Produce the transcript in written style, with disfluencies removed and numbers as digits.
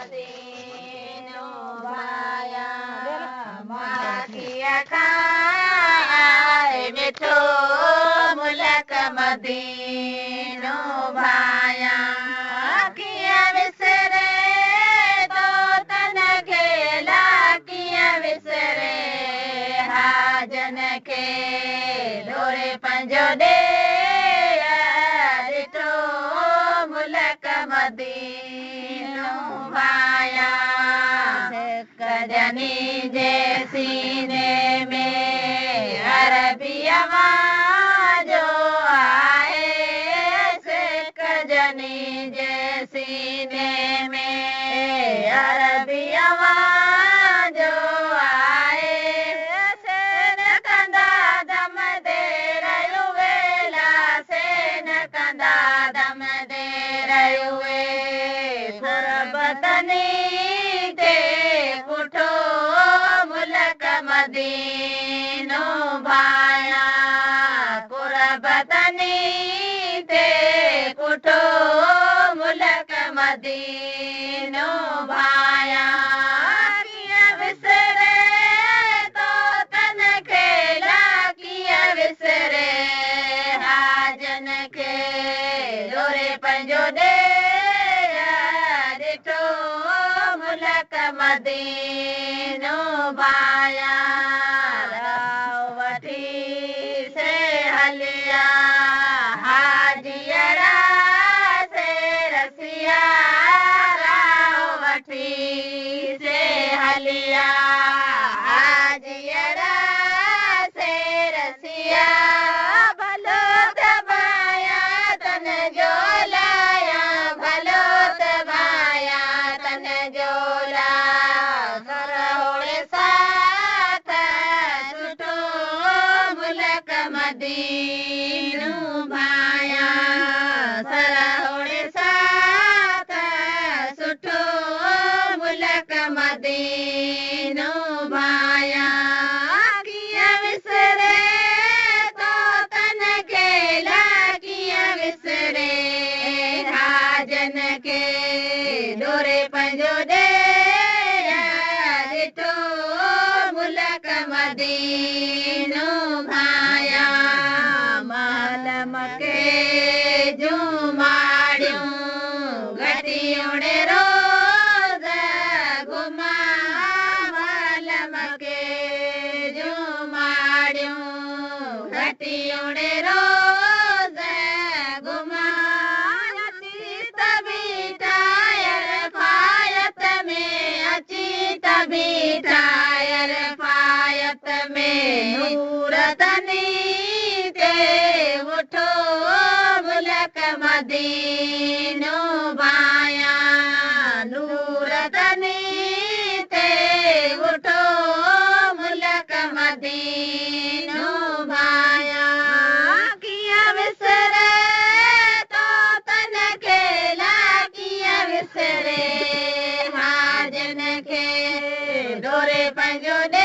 मदीनो भाया माखिया खाए मिठो मुलक मदीनो भाया किया विसरे तो तन खेला किया विसरे हाजन के डोरे पंजो दे ॾिठो मुलक मदीनो भाया कजनी जे सीने में अरबी आवाज़ो आए कजनी जे सीने में अरबी आवाज़ो आए सेन कंदा दम दे रहियो वेला सेन कंदा दम दे रहियो वे फुरबतनी ते कुठो मुलक मदीनो भाया कुरबतनी ते कुठो मुलक मदीनो भाया किया विसरे तो तन खेला किया विसरे हाजन के डोरे पंजो दे ॾिठो मुलक मदीनो भाया राव वठी से हलिया हाजियरा से रसिया राव वठी से हलिया हाजियरा से रसिया भलो दबाया तन जो लाया भलो दबाया तन जो ला सर होड़े साथ सुठो मुलक मदीनो भाया सर होड़े साथ सुठो मुलक मदीनो भाया किया विसरे तो तन खेला किया विसरे हाजन के डोरे पंजो दे ॾिठो मुलक मदीनो भाया मालम के जूं माड़ियूं घटियुणे रोज़ घुमा मालम के जूं माड़ियूं घटियुणे रोज़ घुमा अची त बीठायर फायत में अची त बीठायर फायत में नूरतनी ते उठो मुलक मदीनो भाया नूरतनी ते उठो मुलक मदीनो भाया किया विसरे तो तन खेला किया विसरे हाजन के डोरे पंजो दे